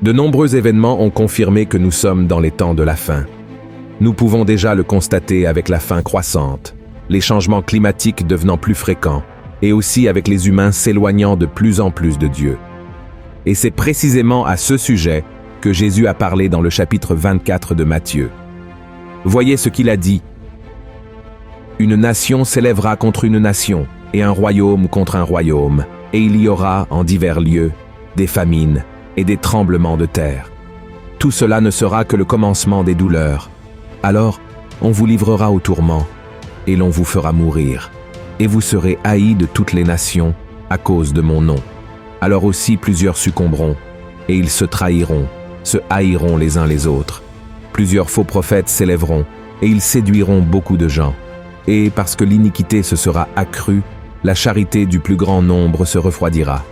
De nombreux événements ont confirmé que nous sommes dans les temps de la fin. Nous pouvons déjà le constater avec la faim croissante, les changements climatiques devenant plus fréquents, et aussi avec les humains s'éloignant de plus en plus de Dieu. Et c'est précisément à ce sujet que Jésus a parlé dans le chapitre 24 de Matthieu. Voyez ce qu'il a dit. « Une nation s'élèvera contre une nation, et un royaume contre un royaume, et il y aura, en divers lieux, des famines et des tremblements de terre. Tout cela ne sera que le commencement des douleurs. Alors, on vous livrera au tourment, et l'on vous fera mourir, et vous serez haïs de toutes les nations à cause de mon nom. Alors aussi plusieurs succomberont, et ils se trahiront, se haïront les uns les autres. Plusieurs faux prophètes s'élèveront, et ils séduiront beaucoup de gens. Et parce que l'iniquité se sera accrue, la charité du plus grand nombre se refroidira.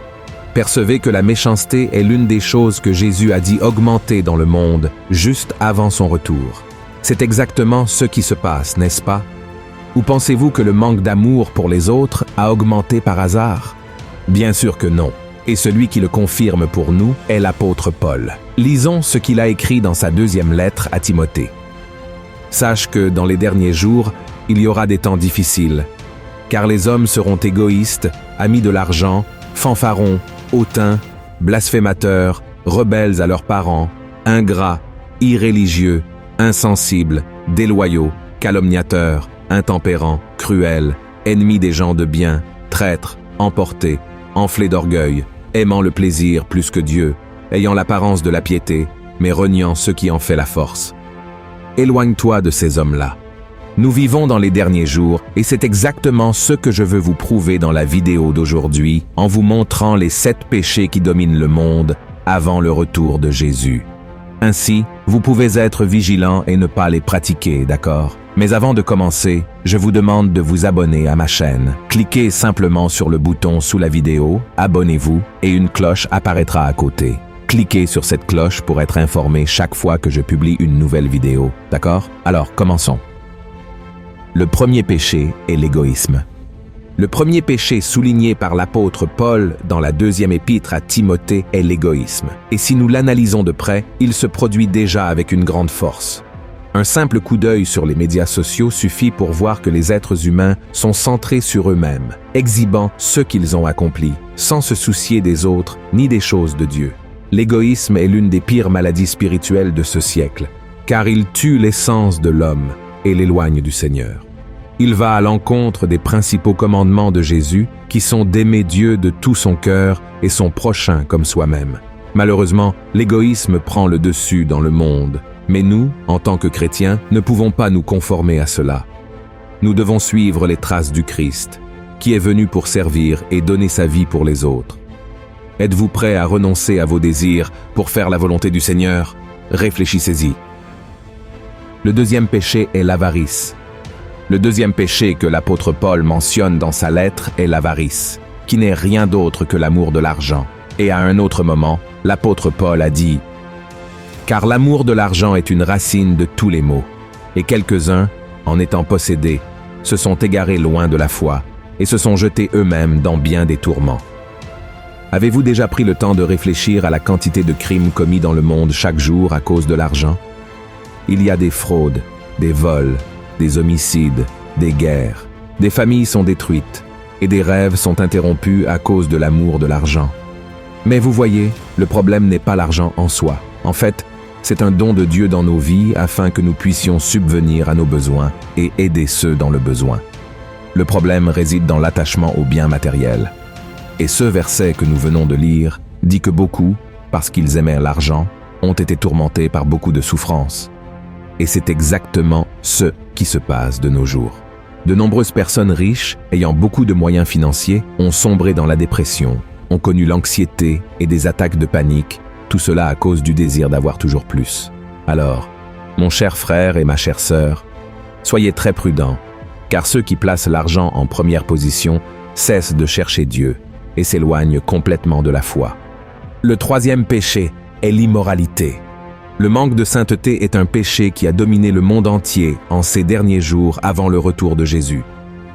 Percevez que la méchanceté est l'une des choses que Jésus a dit augmenter dans le monde juste avant son retour. C'est exactement ce qui se passe, n'est-ce pas? Ou pensez-vous que le manque d'amour pour les autres a augmenté par hasard? Bien sûr que non. Et celui qui le confirme pour nous est l'apôtre Paul. Lisons ce qu'il a écrit dans sa deuxième lettre à Timothée. Sache que dans les derniers jours, il y aura des temps difficiles, car les hommes seront égoïstes, amis de l'argent, fanfarons, hautains, blasphémateurs, rebelles à leurs parents, ingrats, irréligieux, insensibles, déloyaux, calomniateurs, intempérants, cruels, ennemis des gens de bien, traîtres, emportés, enflés d'orgueil, aimant le plaisir plus que Dieu, ayant l'apparence de la piété, mais reniant ce qui en fait la force. Éloigne-toi de ces hommes-là. Nous vivons dans les derniers jours et c'est exactement ce que je veux vous prouver dans la vidéo d'aujourd'hui en vous montrant les 7 péchés qui dominent le monde avant le retour de Jésus. Ainsi, vous pouvez être vigilants et ne pas les pratiquer, d'accord? Mais avant de commencer, je vous demande de vous abonner à ma chaîne. Cliquez simplement sur le bouton sous la vidéo, abonnez-vous et une cloche apparaîtra à côté. Cliquez sur cette cloche pour être informé chaque fois que je publie une nouvelle vidéo, d'accord? Alors, commençons. Le premier péché est l'égoïsme. Le premier péché souligné par l'apôtre Paul dans la deuxième épître à Timothée est l'égoïsme. Et si nous l'analysons de près, il se produit déjà avec une grande force. Un simple coup d'œil sur les médias sociaux suffit pour voir que les êtres humains sont centrés sur eux-mêmes, exhibant ce qu'ils ont accompli, sans se soucier des autres ni des choses de Dieu. L'égoïsme est l'une des pires maladies spirituelles de ce siècle, car il tue l'essence de l'homme et l'éloigne du Seigneur. Il va à l'encontre des principaux commandements de Jésus, qui sont d'aimer Dieu de tout son cœur et son prochain comme soi-même. Malheureusement, l'égoïsme prend le dessus dans le monde, mais nous, en tant que chrétiens, ne pouvons pas nous conformer à cela. Nous devons suivre les traces du Christ, qui est venu pour servir et donner sa vie pour les autres. Êtes-vous prêt à renoncer à vos désirs pour faire la volonté du Seigneur? Réfléchissez-y. Le deuxième péché est l'avarice. Le deuxième péché que l'apôtre Paul mentionne dans sa lettre est l'avarice, qui n'est rien d'autre que l'amour de l'argent. Et à un autre moment, l'apôtre Paul a dit « Car l'amour de l'argent est une racine de tous les maux, et quelques-uns, en étant possédés, se sont égarés loin de la foi, et se sont jetés eux-mêmes dans bien des tourments. » Avez-vous déjà pris le temps de réfléchir à la quantité de crimes commis dans le monde chaque jour à cause de l'argent? Il y a des fraudes, des vols, des homicides, des guerres. Des familles sont détruites et des rêves sont interrompus à cause de l'amour de l'argent. Mais vous voyez, le problème n'est pas l'argent en soi. En fait, c'est un don de Dieu dans nos vies afin que nous puissions subvenir à nos besoins et aider ceux dans le besoin. Le problème réside dans l'attachement aux biens matériels. Et ce verset que nous venons de lire dit que beaucoup, parce qu'ils aimèrent l'argent, ont été tourmentés par beaucoup de souffrances. Et c'est exactement ce qui se passe de nos jours. De nombreuses personnes riches, ayant beaucoup de moyens financiers, ont sombré dans la dépression, ont connu l'anxiété et des attaques de panique, tout cela à cause du désir d'avoir toujours plus. Alors, mon cher frère et ma chère sœur, soyez très prudents, car ceux qui placent l'argent en première position cessent de chercher Dieu et s'éloignent complètement de la foi. Le troisième péché est l'immoralité. Le manque de sainteté est un péché qui a dominé le monde entier en ces derniers jours avant le retour de Jésus.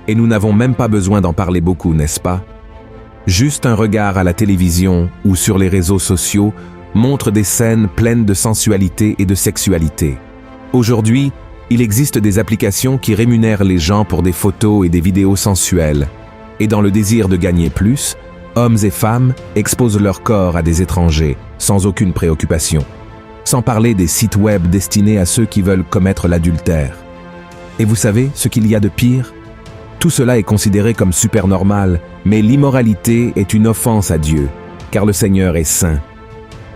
Et nous n'avons même pas besoin d'en parler beaucoup, n'est-ce pas? Juste un regard à la télévision ou sur les réseaux sociaux montrent des scènes pleines de sensualité et de sexualité. Aujourd'hui, il existe des applications qui rémunèrent les gens pour des photos et des vidéos sensuelles. Et dans le désir de gagner plus, hommes et femmes exposent leur corps à des étrangers, sans aucune préoccupation. Sans parler des sites web destinés à ceux qui veulent commettre l'adultère. Et vous savez ce qu'il y a de pire? Tout cela est considéré comme super normal, mais l'immoralité est une offense à Dieu, car le Seigneur est saint.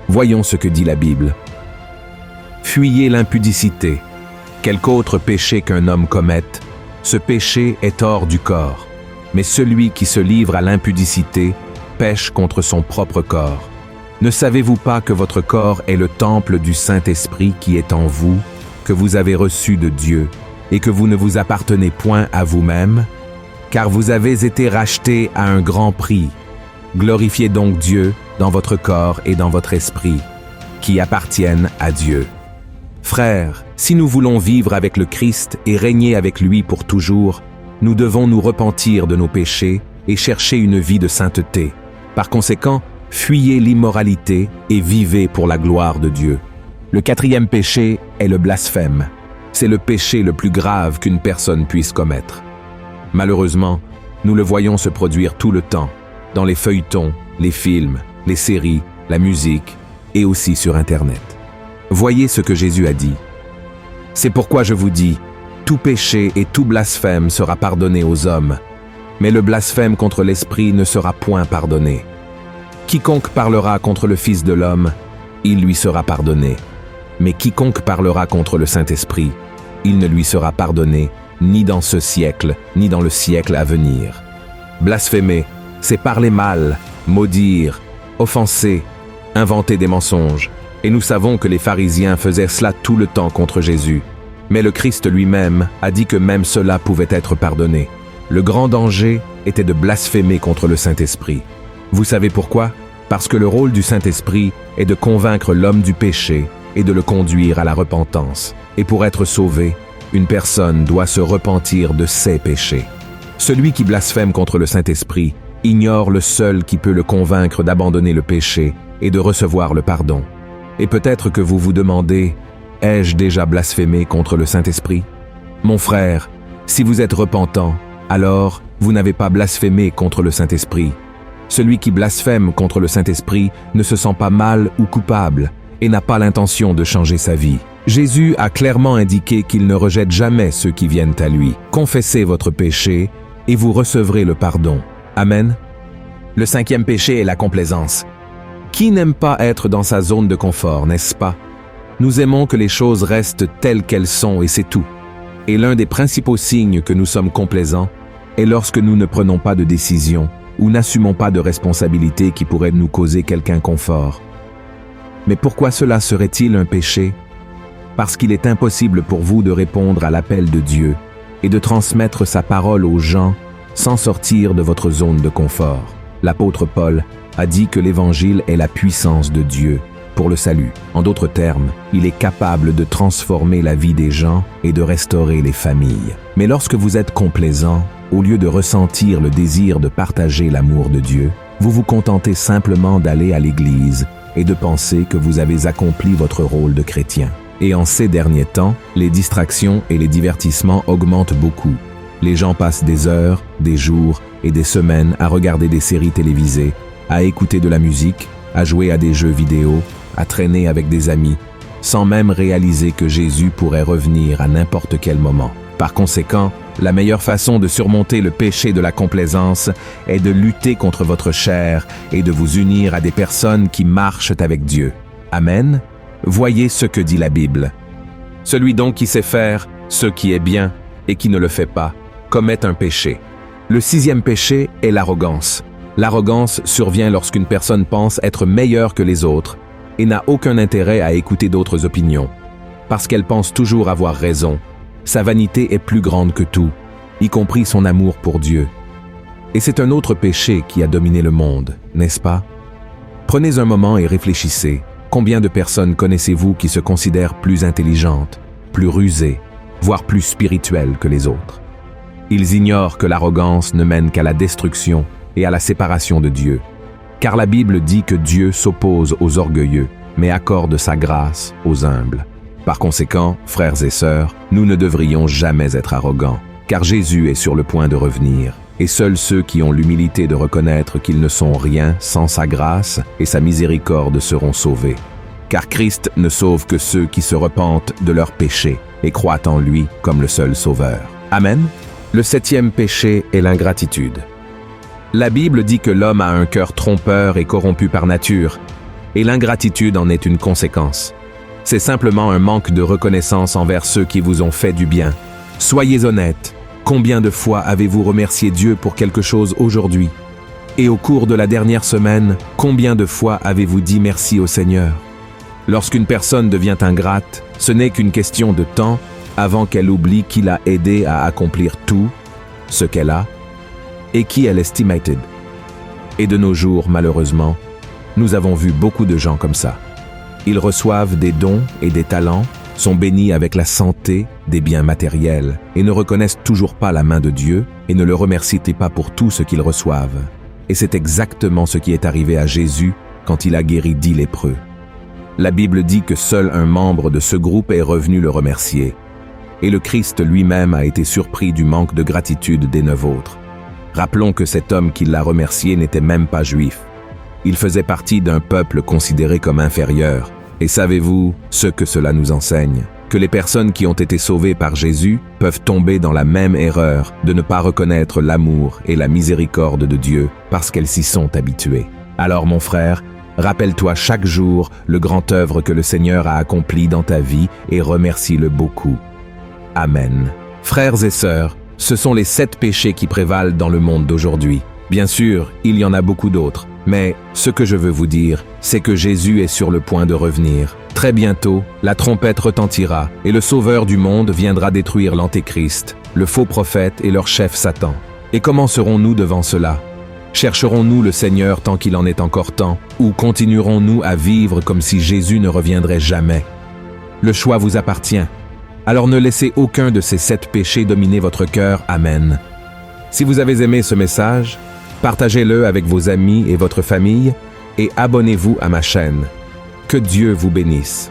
Voyons ce que dit la Bible. Fuyez l'impudicité. Quelque autre péché qu'un homme commette, ce péché est hors du corps. Mais celui qui se livre à l'impudicité pêche contre son propre corps. Ne savez-vous pas que votre corps est le temple du Saint-Esprit qui est en vous, que vous avez reçu de Dieu, et que vous ne vous appartenez point à vous-même, car vous avez été rachetés à un grand prix. Glorifiez donc Dieu dans votre corps et dans votre esprit, qui appartiennent à Dieu. Frères, si nous voulons vivre avec le Christ et régner avec lui pour toujours, nous devons nous repentir de nos péchés et chercher une vie de sainteté. Par conséquent, fuyez l'immoralité et vivez pour la gloire de Dieu. Le 4e péché est le blasphème. C'est le péché le plus grave qu'une personne puisse commettre. Malheureusement, nous le voyons se produire tout le temps, dans les feuilletons, les films, les séries, la musique et aussi sur Internet. Voyez ce que Jésus a dit. C'est pourquoi je vous dis, tout péché et tout blasphème sera pardonné aux hommes, mais le blasphème contre l'Esprit ne sera point pardonné. Quiconque parlera contre le Fils de l'homme, il lui sera pardonné. Mais quiconque parlera contre le Saint-Esprit, il ne lui sera pardonné, ni dans ce siècle, ni dans le siècle à venir. Blasphémer, c'est parler mal, maudire, offenser, inventer des mensonges. Et nous savons que les pharisiens faisaient cela tout le temps contre Jésus. Mais le Christ lui-même a dit que même cela pouvait être pardonné. Le grand danger était de blasphémer contre le Saint-Esprit. Vous savez pourquoi? Parce que le rôle du Saint-Esprit est de convaincre l'homme du péché et de le conduire à la repentance. Et pour être sauvé, une personne doit se repentir de ses péchés. Celui qui blasphème contre le Saint-Esprit ignore le seul qui peut le convaincre d'abandonner le péché et de recevoir le pardon. Et peut-être que vous vous demandez, ai-je déjà blasphémé contre le Saint-Esprit? Mon frère, si vous êtes repentant, alors vous n'avez pas blasphémé contre le Saint-Esprit. Celui qui blasphème contre le Saint-Esprit ne se sent pas mal ou coupable et n'a pas l'intention de changer sa vie. Jésus a clairement indiqué qu'il ne rejette jamais ceux qui viennent à lui. Confessez votre péché et vous recevrez le pardon. Amen. Le 5e péché est la complaisance. Qui n'aime pas être dans sa zone de confort, n'est-ce pas? Nous aimons que les choses restent telles qu'elles sont et c'est tout. Et l'un des principaux signes que nous sommes complaisants est lorsque nous ne prenons pas de décision ou n'assumons pas de responsabilité qui pourrait nous causer quelque inconfort. Mais pourquoi cela serait-il un péché? Parce qu'il est impossible pour vous de répondre à l'appel de Dieu et de transmettre sa parole aux gens sans sortir de votre zone de confort. L'apôtre Paul a dit que l'Évangile est la puissance de Dieu pour le salut. En d'autres termes, il est capable de transformer la vie des gens et de restaurer les familles. Mais lorsque vous êtes complaisant, au lieu de ressentir le désir de partager l'amour de Dieu, vous vous contentez simplement d'aller à l'église et de penser que vous avez accompli votre rôle de chrétien. Et en ces derniers temps, les distractions et les divertissements augmentent beaucoup. Les gens passent des heures, des jours et des semaines à regarder des séries télévisées, à écouter de la musique, à jouer à des jeux vidéo, à traîner avec des amis, sans même réaliser que Jésus pourrait revenir à n'importe quel moment. Par conséquent, la meilleure façon de surmonter le péché de la complaisance est de lutter contre votre chair et de vous unir à des personnes qui marchent avec Dieu. Amen. Voyez ce que dit la Bible. Celui donc qui sait faire ce qui est bien et qui ne le fait pas commet un péché. Le 6e péché est l'arrogance. L'arrogance survient lorsqu'une personne pense être meilleure que les autres et n'a aucun intérêt à écouter d'autres opinions. Parce qu'elle pense toujours avoir raison, sa vanité est plus grande que tout, y compris son amour pour Dieu. Et c'est un autre péché qui a dominé le monde, n'est-ce pas? Prenez un moment et réfléchissez. Combien de personnes connaissez-vous qui se considèrent plus intelligentes, plus rusées, voire plus spirituelles que les autres? Ils ignorent que l'arrogance ne mène qu'à la destruction et à la séparation de Dieu. Car la Bible dit que Dieu s'oppose aux orgueilleux, mais accorde sa grâce aux humbles. Par conséquent, frères et sœurs, nous ne devrions jamais être arrogants, car Jésus est sur le point de revenir, et seuls ceux qui ont l'humilité de reconnaître qu'ils ne sont rien sans sa grâce et sa miséricorde seront sauvés. Car Christ ne sauve que ceux qui se repentent de leurs péchés et croient en lui comme le seul sauveur. Amen. Le 7e péché est l'ingratitude. La Bible dit que l'homme a un cœur trompeur et corrompu par nature, et l'ingratitude en est une conséquence. C'est simplement un manque de reconnaissance envers ceux qui vous ont fait du bien. Soyez honnêtes, combien de fois avez-vous remercié Dieu pour quelque chose aujourd'hui? Et au cours de la dernière semaine, combien de fois avez-vous dit merci au Seigneur? Lorsqu'une personne devient ingrate, ce n'est qu'une question de temps avant qu'elle oublie qui l'a aidé à accomplir tout ce qu'elle a et qui elle estimated. Et de nos jours, malheureusement, nous avons vu beaucoup de gens comme ça. Ils reçoivent des dons et des talents, sont bénis avec la santé, des biens matériels, et ne reconnaissent toujours pas la main de Dieu et ne le remercient pas pour tout ce qu'ils reçoivent. Et c'est exactement ce qui est arrivé à Jésus quand il a guéri 10 lépreux. La Bible dit que seul un membre de ce groupe est revenu le remercier. Et le Christ lui-même a été surpris du manque de gratitude des 9 autres. Rappelons que cet homme qui l'a remercié n'était même pas juif. Il faisait partie d'un peuple considéré comme inférieur. Et savez-vous ce que cela nous enseigne? Que les personnes qui ont été sauvées par Jésus peuvent tomber dans la même erreur de ne pas reconnaître l'amour et la miséricorde de Dieu parce qu'elles s'y sont habituées. Alors mon frère, rappelle-toi chaque jour le grand œuvre que le Seigneur a accompli dans ta vie et remercie-le beaucoup. Amen. Frères et sœurs, ce sont les 7 péchés qui prévalent dans le monde d'aujourd'hui. Bien sûr, il y en a beaucoup d'autres, mais ce que je veux vous dire, c'est que Jésus est sur le point de revenir. Très bientôt, la trompette retentira et le Sauveur du monde viendra détruire l'Antéchrist, le faux prophète et leur chef Satan. Et comment serons-nous devant cela? Chercherons-nous le Seigneur tant qu'il en est encore temps, ou continuerons-nous à vivre comme si Jésus ne reviendrait jamais? Le choix vous appartient. Alors ne laissez aucun de ces 7 péchés dominer votre cœur. Amen. Si vous avez aimé ce message, partagez-le avec vos amis et votre famille et abonnez-vous à ma chaîne. Que Dieu vous bénisse.